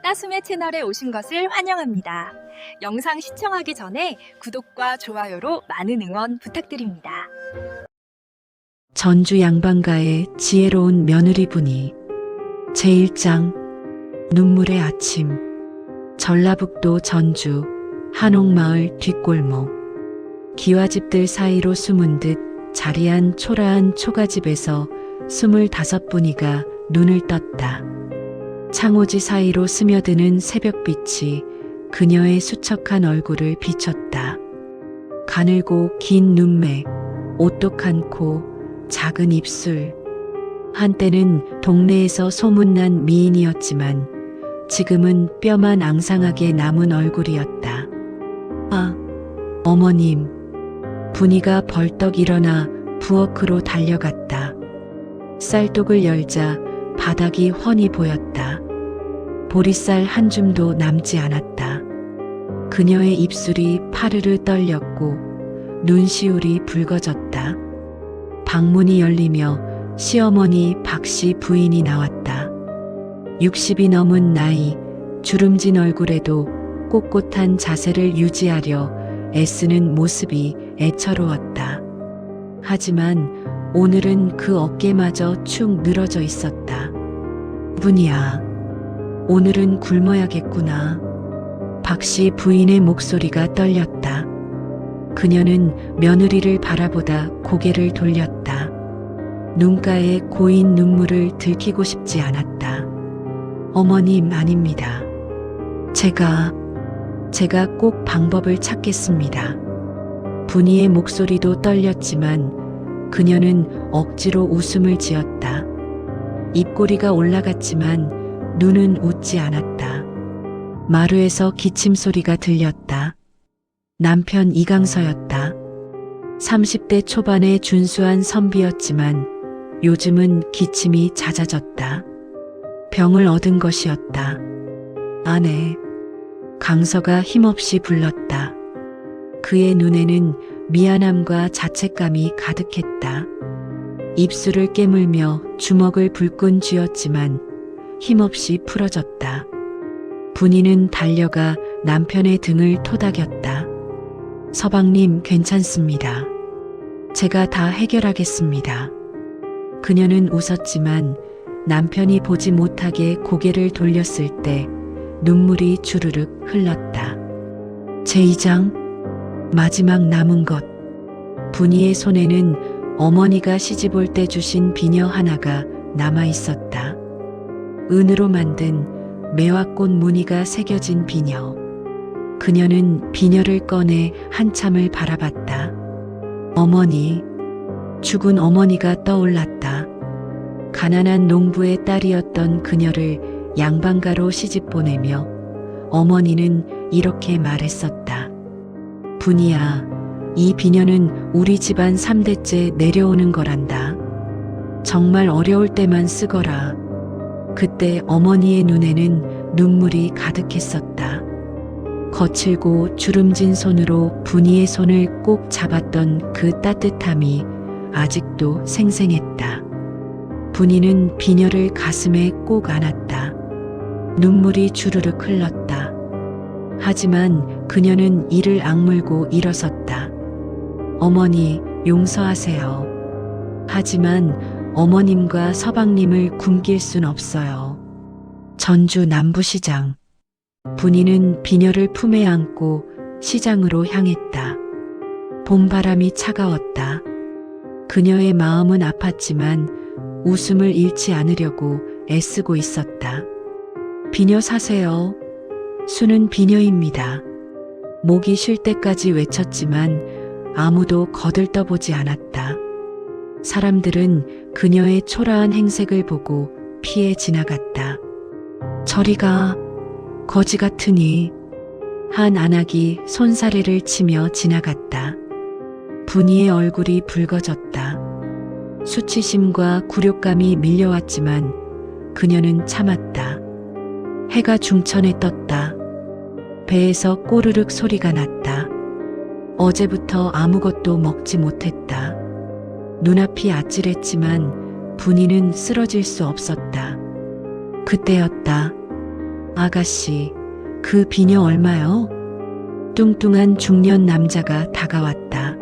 따숨의 채널에 오신 것을 환영합니다. 영상 시청하기 전에 구독과 좋아요로 많은 응원 부탁드립니다. 전주 양반가의 지혜로운 며느리분이 제1장 눈물의 아침. 전라북도 전주 한옥마을 뒷골목. 기와집들 사이로 숨은 듯 자리한 초라한 초가집에서 25분이가 눈을 떴다. 창호지 사이로 스며드는 새벽빛이 그녀의 수척한 얼굴을 비췄다. 가늘고 긴 눈매, 오똑한 코, 작은 입술. 한때는 동네에서 소문난 미인이었지만 지금은 뼈만 앙상하게 남은 얼굴이었다. 아, 어머님. 분이가 벌떡 일어나 부엌으로 달려갔다. 쌀독을 열자 바닥이 훤히 보였다. 보리쌀 한 줌도 남지 않았다. 그녀의 입술이 파르르 떨렸고 눈시울이 붉어졌다. 방문이 열리며 시어머니 박씨 부인이 나왔다. 60이 넘은 나이, 주름진 얼굴에도 꼿꼿한 자세를 유지하려 애쓰는 모습이 애처로웠다. 하지만 오늘은 그 어깨마저 축 늘어져 있었다. 분이야, 오늘은 굶어야겠구나. 박씨 부인의 목소리가 떨렸다. 그녀는 며느리를 바라보다 고개를 돌렸다. 눈가에 고인 눈물을 들키고 싶지 않았다. 어머님, 아닙니다. 제가 꼭 방법을 찾겠습니다. 분이의 목소리도 떨렸지만 그녀는 억지로 웃음을 지었다. 입꼬리가 올라갔지만 눈은 웃지 않았다. 마루에서 기침 소리가 들렸다. 남편 이강서였다. 30대 초반의 준수한 선비였지만 요즘은 기침이 잦아졌다. 병을 얻은 것이었다. 아내. 강서가 힘없이 불렀다. 그의 눈에는 미안함과 자책감이 가득했다. 입술을 깨물며 주먹을 불끈 쥐었지만 힘없이 풀어졌다. 분이는 달려가 남편의 등을 토닥였다. 서방님, 괜찮습니다. 제가 다 해결하겠습니다. 그녀는 웃었지만 남편이 보지 못하게 고개를 돌렸을 때 눈물이 주르륵 흘렀다. 제2장 마지막 남은 것. 분이의 손에는 어머니가 시집올 때 주신 비녀 하나가 남아 있었다. 은으로 만든 매화꽃 무늬가 새겨진 비녀. 그녀는 비녀를 꺼내 한참을 바라봤다. 어머니. 죽은 어머니가 떠올랐다. 가난한 농부의 딸이었던 그녀를 양반가로 시집 보내며 어머니는 이렇게 말했었다. 분이야, 이 비녀는 우리 집안 3대째 내려오는 거란다. 정말 어려울 때만 쓰거라. 그때 어머니의 눈에는 눈물이 가득했었다. 거칠고 주름진 손으로 분이의 손을 꼭 잡았던 그 따뜻함이 아직도 생생했다. 분이는 비녀를 가슴에 꼭 안았다. 눈물이 주르륵 흘렀다. 하지만 그녀는 이를 악물고 일어섰다. 어머니, 용서하세요. 하지만 어머님과 서방님을 굶길 순 없어요. 전주 남부시장. 분이는 비녀를 품에 안고 시장으로 향했다. 봄바람이 차가웠다. 그녀의 마음은 아팠지만 웃음을 잃지 않으려고 애쓰고 있었다. 비녀 사세요. 수는 비녀입니다. 목이 쉴 때까지 외쳤지만 아무도 거들떠보지 않았다. 사람들은 그녀의 초라한 행색을 보고 피해 지나갔다. 저리가, 거지 같으니. 한 안악이 손사래를 치며 지나갔다. 분이의 얼굴이 붉어졌다. 수치심과 굴욕감이 밀려왔지만 그녀는 참았다. 해가 중천에 떴다. 배에서 꼬르륵 소리가 났다. 어제부터 아무것도 먹지 못했다. 눈앞이 아찔했지만 분이는 쓰러질 수 없었다. 그때였다. 아가씨, 그 비녀 얼마요? 뚱뚱한 중년 남자가 다가왔다.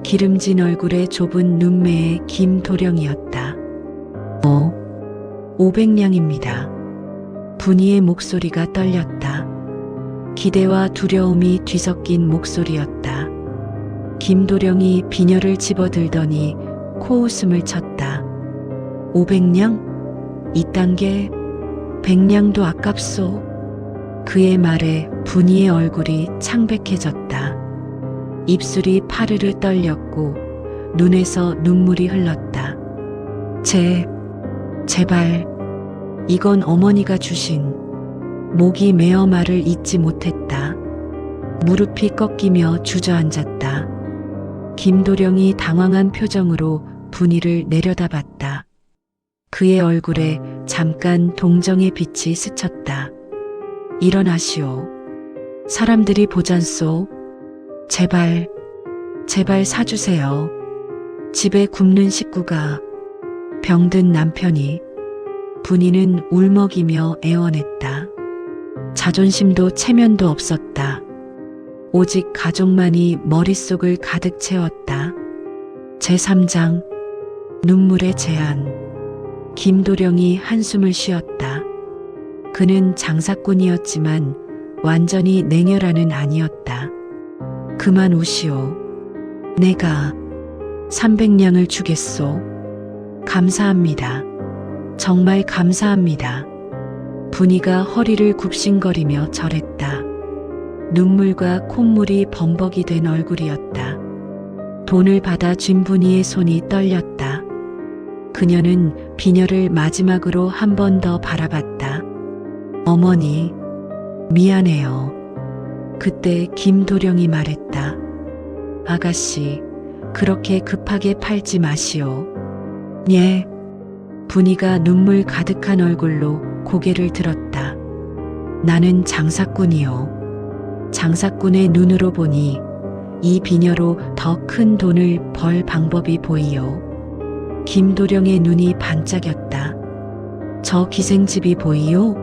기름진 얼굴에 좁은 눈매의 김도령이었다. 500냥입니다. 분이의 목소리가 떨렸다. 기대와 두려움이 뒤섞인 목소리였다. 김도령이 비녀를 집어들더니 코웃음을 쳤다. 500냥? 이딴 게 100냥도 아깝소. 그의 말에 분이의 얼굴이 창백해졌다. 입술이 파르르 떨렸고 눈에서 눈물이 흘렀다. 제발, 이건 어머니가 주신. 목이 메어 말을 잇지 못했다. 무릎이 꺾이며 주저앉았다. 김도령이 당황한 표정으로 분이를 내려다봤다. 그의 얼굴에 잠깐 동정의 빛이 스쳤다. 일어나시오. 사람들이 보잔소. 제발 사주세요. 집에 굶는 식구가, 병든 남편이. 분이는 울먹이며 애원했다. 자존심도 체면도 없었다. 오직 가족만이 머릿속을 가득 채웠다. 제3장 눈물의 제한. 김도령이 한숨을 쉬었다. 그는 장사꾼이었지만 완전히 냉혈한은 아니었다. 그만 우시오. 내가 300냥을 주겠소. 감사합니다. 정말 감사합니다. 분이가 허리를 굽신거리며 절했다. 눈물과 콧물이 범벅이 된 얼굴이었다. 돈을 받아 쥔 분이의 손이 떨렸다. 그녀는 비녀를 마지막으로 한 번 더 바라봤다. 어머니, 미안해요. 그때 김도령이 말했다. 아가씨, 그렇게 급하게 팔지 마시오. 예. 분이가 눈물 가득한 얼굴로 고개를 들었다. 나는 장사꾼이요. 장사꾼의 눈으로 보니 이 비녀로 더 큰 돈을 벌 방법이 보이요. 김도령의 눈이 반짝였다. 저 기생집이 보이요?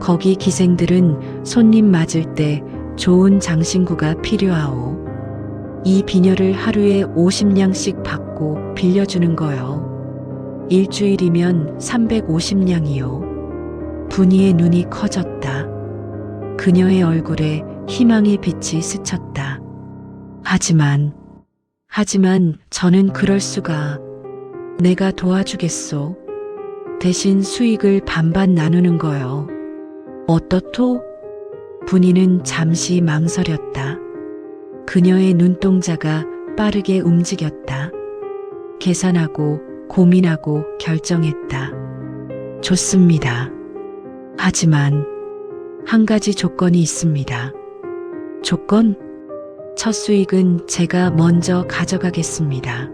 거기 기생들은 손님 맞을 때 좋은 장신구가 필요하오. 이 비녀를 하루에 50냥씩 받고 빌려주는 거요. 일주일이면 350냥이요. 분이의 눈이 커졌다. 그녀의 얼굴에 희망의 빛이 스쳤다. 하지만 저는 그럴 수가. 내가 도와주겠소. 대신 수익을 반반 나누는 거요. 어떻소? 분이는 잠시 망설였다. 그녀의 눈동자가 빠르게 움직였다. 계산하고 고민하고 결정했다. 좋습니다. 하지만 한 가지 조건이 있습니다. 조건? 첫 수익은 제가 먼저 가져가겠습니다.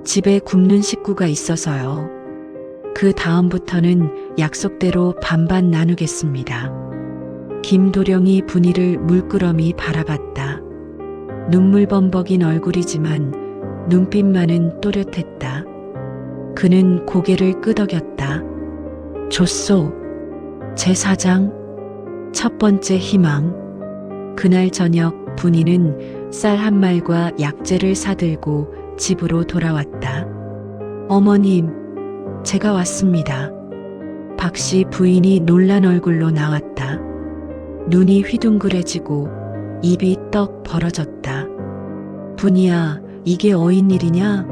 집에 굶는 식구가 있어서요. 그 다음부터는 약속대로 반반 나누겠습니다. 김도령이 분이를 물끄러미 바라봤다. 눈물 범벅인 얼굴이지만 눈빛만은 또렷했다. 그는 고개를 끄덕였다. 줬소. 제4장 첫 번째 희망. 그날 저녁 분이는 쌀 한 말과 약재를 사들고 집으로 돌아왔다. 어머님, 제가 왔습니다. 박씨 부인이 놀란 얼굴로 나왔다. 눈이 휘둥그레지고 입이 떡 벌어졌다. 분이야, 이게 어인일이냐?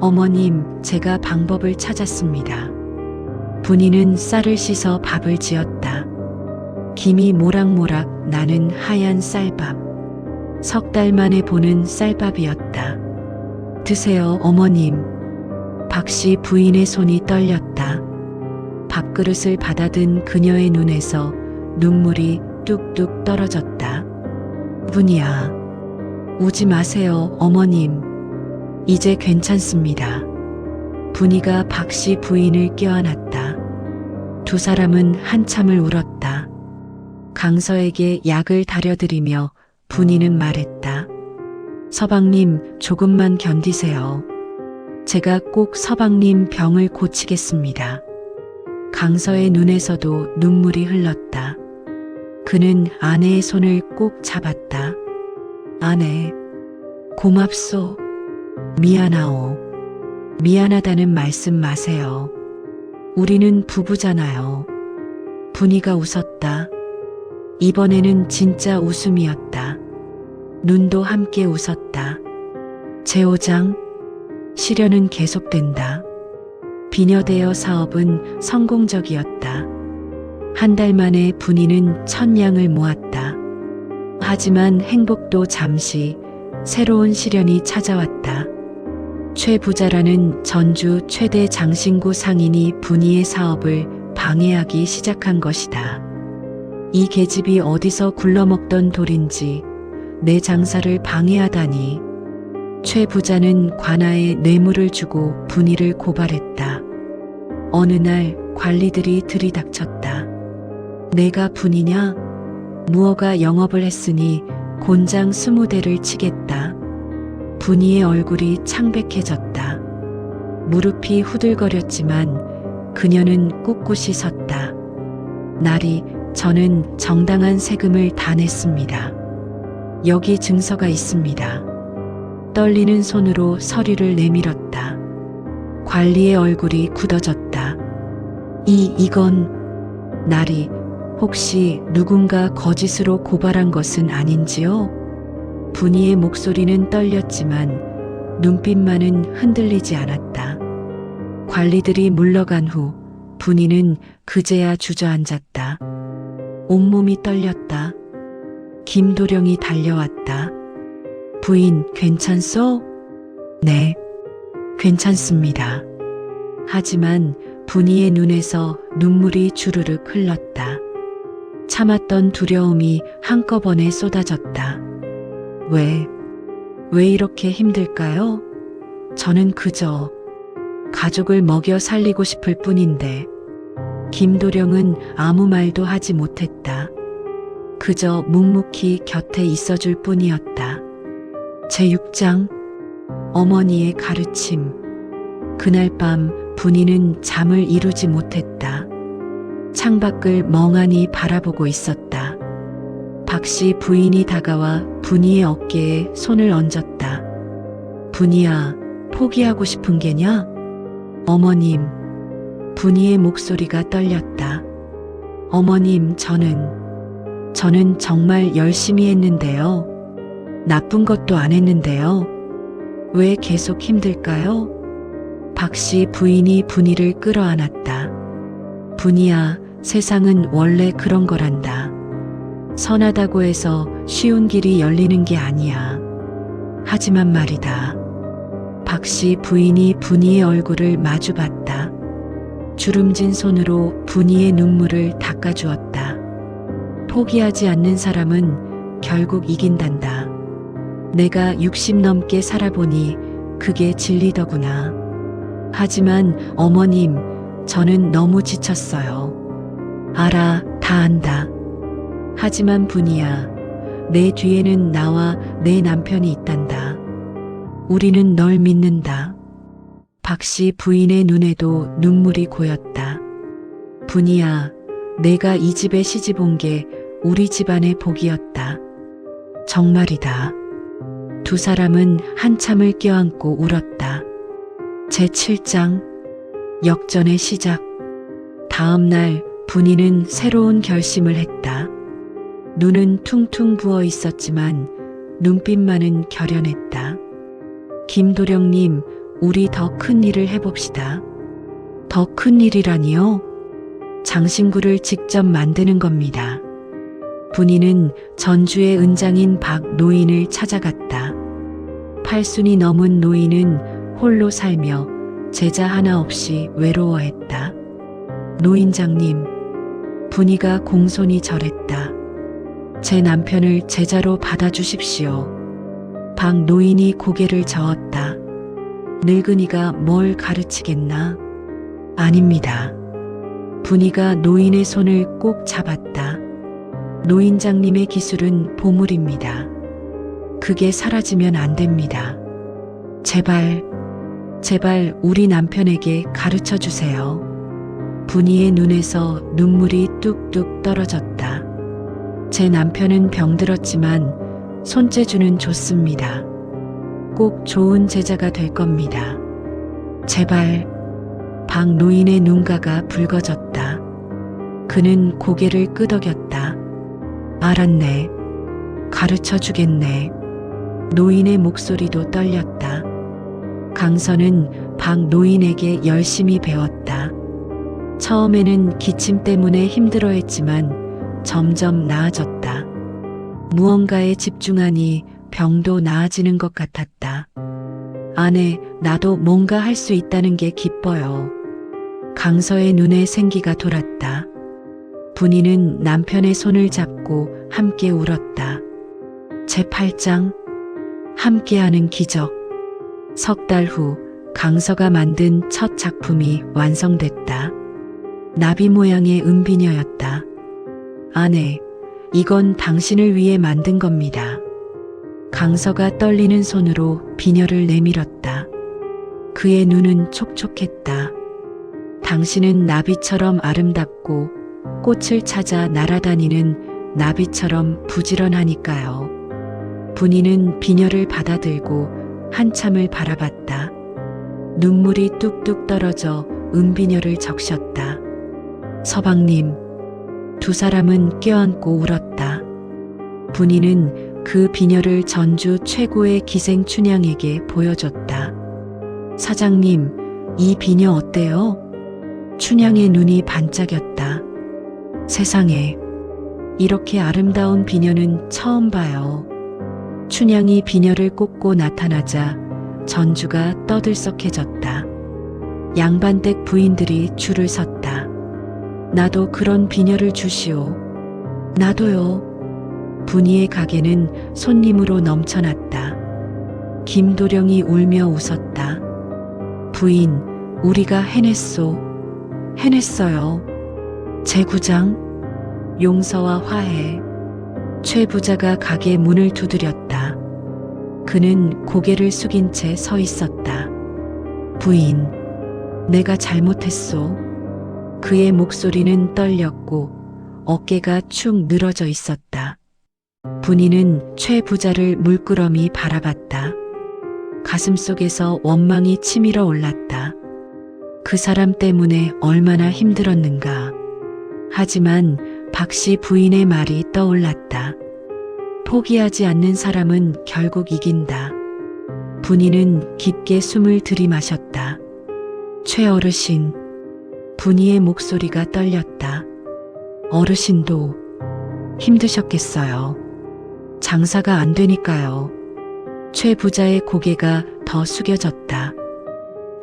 어머님, 제가 방법을 찾았습니다. 분이는 쌀을 씻어 밥을 지었다. 김이 모락모락 나는 하얀 쌀밥. 3달 만에 보는 쌀밥이었다. 드세요, 어머님. 박씨 부인의 손이 떨렸다. 밥그릇을 받아든 그녀의 눈에서 눈물이 뚝뚝 떨어졌다. 분이야, 우지 마세요, 어머님. 이제 괜찮습니다. 분이가 박씨 부인을 껴안았다. 두 사람은 한참을 울었다. 강서에게 약을 다려드리며 분이는 말했다. 서방님, 조금만 견디세요. 제가 꼭 서방님 병을 고치겠습니다. 강서의 눈에서도 눈물이 흘렀다. 그는 아내의 손을 꼭 잡았다. 아내, 고맙소. 미안하오. 미안하다는 말씀 마세요. 우리는 부부잖아요. 분이가 웃었다. 이번에는 진짜 웃음이었다. 눈도 함께 웃었다. 제5장, 시련은 계속된다. 비녀대여 사업은 성공적이었다. 한 달 만에 분이는 1000냥을 모았다. 하지만 행복도 잠시, 새로운 시련이 찾아왔다. 최 부자라는 전주 최대 장신구 상인이 분이의 사업을 방해하기 시작한 것이다. 이 계집이 어디서 굴러먹던 돌인지 내 장사를 방해하다니. 최 부자는 관아에 뇌물을 주고 분이를 고발했다. 어느 날 관리들이 들이닥쳤다. 내가 분이냐? 무어가 영업을 했으니 곤장 20대를 치겠다. 분이의 얼굴이 창백해졌다. 무릎이 후들거렸지만 그녀는 꿋꿋이 섰다. 나리, 저는 정당한 세금을 다 냈습니다. 여기 증서가 있습니다. 떨리는 손으로 서류를 내밀었다. 관리의 얼굴이 굳어졌다. 이건 나리, 혹시 누군가 거짓으로 고발한 것은 아닌지요? 분이의 목소리는 떨렸지만 눈빛만은 흔들리지 않았다. 관리들이 물러간 후 분이는 그제야 주저앉았다. 온몸이 떨렸다. 김도령이 달려왔다. 부인, 괜찮소? 네, 괜찮습니다. 하지만 분이의 눈에서 눈물이 주르륵 흘렀다. 참았던 두려움이 한꺼번에 쏟아졌다. 왜 이렇게 힘들까요? 저는 그저 가족을 먹여 살리고 싶을 뿐인데. 김도령은 아무 말도 하지 못했다. 그저 묵묵히 곁에 있어줄 뿐이었다. 제6장, 어머니의 가르침. 그날 밤 분이는 잠을 이루지 못했다. 창밖을 멍하니 바라보고 있었다. 박씨 부인이 다가와 분이의 어깨에 손을 얹었다. 분이야, 포기하고 싶은 게냐? 어머님. 분이의 목소리가 떨렸다. 어머님, 저는 정말 열심히 했는데요. 나쁜 것도 안 했는데요. 왜 계속 힘들까요? 박씨 부인이 분이를 끌어안았다. 분이야, 세상은 원래 그런 거란다. 선하다고 해서 쉬운 길이 열리는 게 아니야. 하지만 말이다. 박씨 부인이 분이의 얼굴을 마주봤다. 주름진 손으로 분이의 눈물을 닦아주었다. 포기하지 않는 사람은 결국 이긴단다. 내가 60 넘게 살아보니 그게 진리더구나. 하지만 어머님, 저는 너무 지쳤어요. 알아, 다 안다. 하지만 분이야, 내 뒤에는 나와 내 남편이 있단다. 우리는 널 믿는다. 박씨 부인의 눈에도 눈물이 고였다. 분이야, 내가 이 집에 시집 온 게 우리 집안의 복이었다. 정말이다. 두 사람은 한참을 껴안고 울었다. 제7장, 역전의 시작. 다음 날 분이는 새로운 결심을 했다. 눈은 퉁퉁 부어 있었지만 눈빛만은 결연했다. 김도령님, 우리 더 큰 일을 해봅시다. 더 큰 일이라니요? 장신구를 직접 만드는 겁니다. 분이는 전주의 은장인 박 노인을 찾아갔다. 80이 넘은 노인은 홀로 살며 제자 하나 없이 외로워했다. 노인장님, 분이가 공손히 절했다. 제 남편을 제자로 받아주십시오. 박 노인이 고개를 저었다. 늙은이가 뭘 가르치겠나? 아닙니다. 분이가 노인의 손을 꼭 잡았다. 노인장님의 기술은 보물입니다. 그게 사라지면 안 됩니다. 제발 우리 남편에게 가르쳐 주세요. 분이의 눈에서 눈물이 뚝뚝 떨어졌다. 제 남편은 병들었지만 손재주는 좋습니다. 꼭 좋은 제자가 될 겁니다. 제발. 박 노인의 눈가가 붉어졌다. 그는 고개를 끄덕였다. 알았네. 가르쳐 주겠네. 노인의 목소리도 떨렸다. 강선은 박 노인에게 열심히 배웠다. 처음에는 기침 때문에 힘들어했지만 점점 나아졌다. 무언가에 집중하니 병도 나아지는 것 같았다. 아내, 나도 뭔가 할 수 있다는 게 기뻐요. 강서의 눈에 생기가 돌았다. 분이는 남편의 손을 잡고 함께 울었다. 제8장 함께하는 기적. 석 달 후 강서가 만든 첫 작품이 완성됐다. 나비 모양의 은비녀였다. 아내, 이건 당신을 위해 만든 겁니다. 강서가 떨리는 손으로 비녀를 내밀었다. 그의 눈은 촉촉했다. 당신은 나비처럼 아름답고 꽃을 찾아 날아다니는 나비처럼 부지런하니까요. 분이는 비녀를 받아들고 한참을 바라봤다. 눈물이 뚝뚝 떨어져 은비녀를 적셨다. 서방님, 두 사람은 껴안고 울었다. 분이는 그 비녀를 전주 최고의 기생춘향에게 보여줬다. 사장님, 이 비녀 어때요? 춘향의 눈이 반짝였다. 세상에, 이렇게 아름다운 비녀는 처음 봐요. 춘향이 비녀를 꽂고 나타나자 전주가 떠들썩해졌다. 양반댁 부인들이 줄을 섰다. 나도 그런 비녀를 주시오. 나도요. 분이의 가게는 손님으로 넘쳐났다. 김도령이 울며 웃었다. 부인, 우리가 해냈소. 해냈어요. 제구장, 용서와 화해. 최 부자가 가게 문을 두드렸다. 그는 고개를 숙인 채 서 있었다. 부인, 내가 잘못했소. 그의 목소리는 떨렸고 어깨가 축 늘어져 있었다. 분이는 최 부자를 물끄러미 바라봤다. 가슴속에서 원망이 치밀어 올랐다. 그 사람 때문에 얼마나 힘들었는가. 하지만 박씨 부인의 말이 떠올랐다. 포기하지 않는 사람은 결국 이긴다. 분이는 깊게 숨을 들이마셨다. 최 어르신, 분이의 목소리가 떨렸다. 어르신도 힘드셨겠어요. 장사가 안 되니까요. 최 부자의 고개가 더 숙여졌다.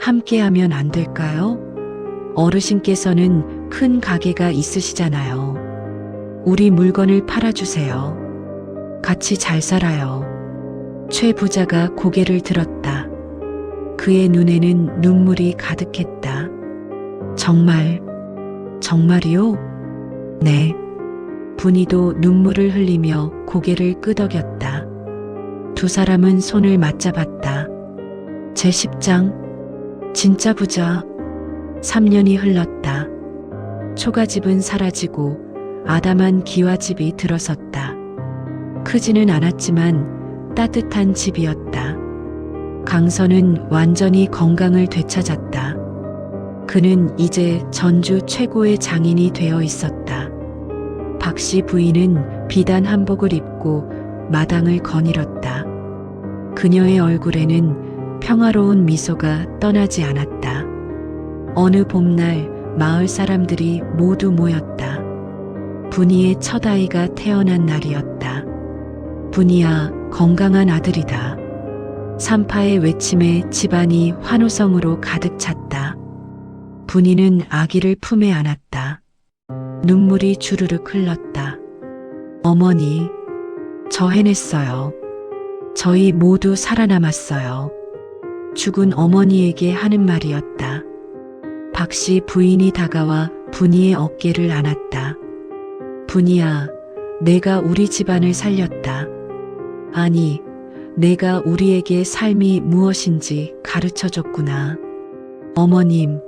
함께하면 안 될까요? 어르신께서는 큰 가게가 있으시잖아요. 우리 물건을 팔아주세요. 같이 잘 살아요. 최 부자가 고개를 들었다. 그의 눈에는 눈물이 가득했다. 정말, 정말이요? 네. 분이도 눈물을 흘리며 고개를 끄덕였다. 두 사람은 손을 맞잡았다. 제10장 진짜 부자. 3년이 흘렀다. 초가집은 사라지고 아담한 기와집이 들어섰다. 크지는 않았지만 따뜻한 집이었다. 강선은 완전히 건강을 되찾았다. 그는 이제 전주 최고의 장인이 되어 있었다. 박씨 부인은 비단 한복을 입고 마당을 거닐었다. 그녀의 얼굴에는 평화로운 미소가 떠나지 않았다. 어느 봄날 마을 사람들이 모두 모였다. 분이의 첫 아이가 태어난 날이었다. 분이야, 건강한 아들이다. 산파의 외침에 집안이 환호성으로 가득 찼다. 분이는 아기를 품에 안았다. 눈물이 주르륵 흘렀다. 어머니, 저 해냈어요. 저희 모두 살아남았어요. 죽은 어머니에게 하는 말이었다. 박씨 부인이 다가와 분이의 어깨를 안았다. 분이야, 내가 우리 집안을 살렸다. 아니, 내가 우리에게 삶이 무엇인지 가르쳐줬구나. 어머님,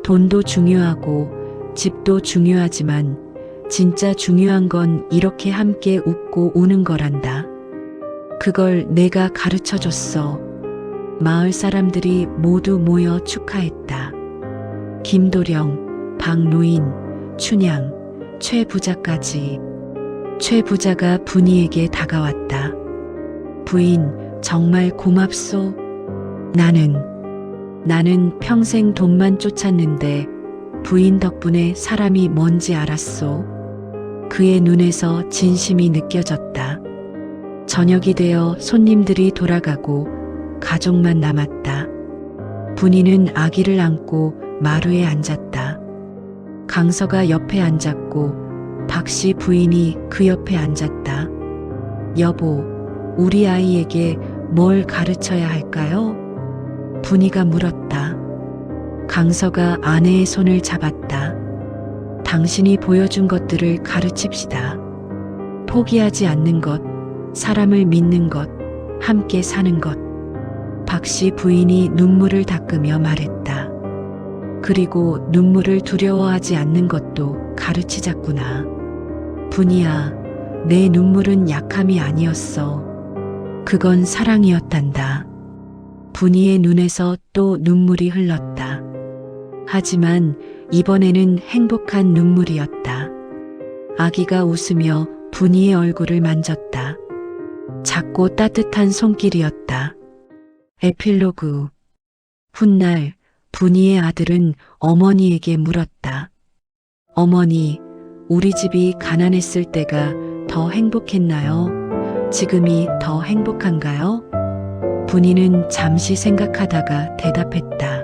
돈도 중요하고 집도 중요하지만 진짜 중요한 건 이렇게 함께 웃고 우는 거란다. 그걸 내가 가르쳐 줬어. 마을 사람들이 모두 모여 축하했다. 김도령, 박노인, 춘향, 최 부자까지. 최 부자가 분이에게 다가왔다. 부인, 정말 고맙소. 나는 평생 돈만 쫓았는데 부인 덕분에 사람이 뭔지 알았소. 그의 눈에서 진심이 느껴졌다. 저녁이 되어 손님들이 돌아가고 가족만 남았다. 분이는 아기를 안고 마루에 앉았다. 강서가 옆에 앉았고 박씨 부인이 그 옆에 앉았다. 여보, 우리 아이에게 뭘 가르쳐야 할까요? 분이가 물었다. 강서가 아내의 손을 잡았다. 당신이 보여준 것들을 가르칩시다. 포기하지 않는 것, 사람을 믿는 것, 함께 사는 것. 박씨 부인이 눈물을 닦으며 말했다. 그리고 눈물을 두려워하지 않는 것도 가르치자꾸나. 분이야, 내 눈물은 약함이 아니었어. 그건 사랑이었단다. 분이의 눈에서 또 눈물이 흘렀다. 하지만 이번에는 행복한 눈물이었다. 아기가 웃으며 분이의 얼굴을 만졌다. 작고 따뜻한 손길이었다. 에필로그. 훗날 분이의 아들은 어머니에게 물었다. 어머니, 우리 집이 가난했을 때가 더 행복했나요? 지금이 더 행복한가요? 분이는 잠시 생각하다가 대답했다.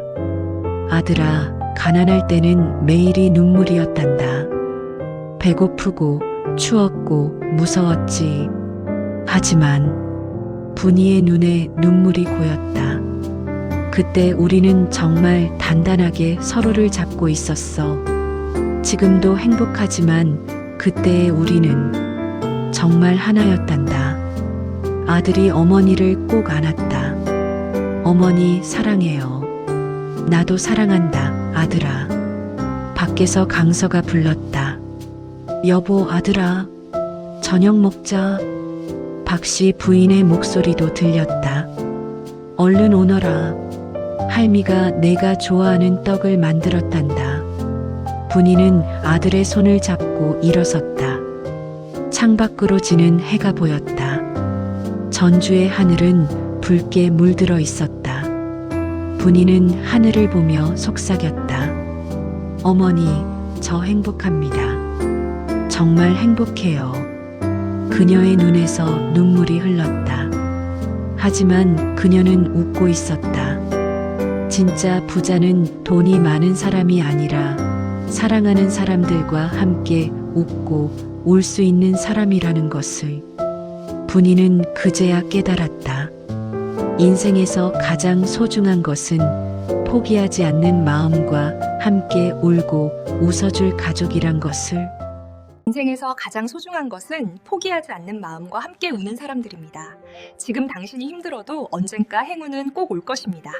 아들아, 가난할 때는 매일이 눈물이었단다. 배고프고 추웠고 무서웠지. 하지만 분이의 눈에 눈물이 고였다. 그때 우리는 정말 단단하게 서로를 잡고 있었어. 지금도 행복하지만 그때의 우리는 정말 하나였단다. 아들이 어머니를 꼭 안았다. 어머니 사랑해요. 나도 사랑한다, 아들아. 밖에서 강서가 불렀다. 여보, 아들아, 저녁 먹자. 박씨 부인의 목소리도 들렸다. 얼른 오너라. 할미가 내가 좋아하는 떡을 만들었단다. 분이는 아들의 손을 잡고 일어섰다. 창밖으로 지는 해가 보였다. 전주의 하늘은 붉게 물들어 있었다. 분이는 하늘을 보며 속삭였다. 어머니, 저 행복합니다. 정말 행복해요. 그녀의 눈에서 눈물이 흘렀다. 하지만 그녀는 웃고 있었다. 진짜 부자는 돈이 많은 사람이 아니라 사랑하는 사람들과 함께 웃고 울 수 있는 사람이라는 것을 분이는 그제야 깨달았다. 인생에서 가장 소중한 것은 포기하지 않는 마음과 함께 울고 웃어줄 가족이란 것을. 인생에서 가장 소중한 것은 포기하지 않는 마음과 함께 우는 사람들입니다. 지금 당신이 힘들어도 언젠가 행운은 꼭 올 것입니다.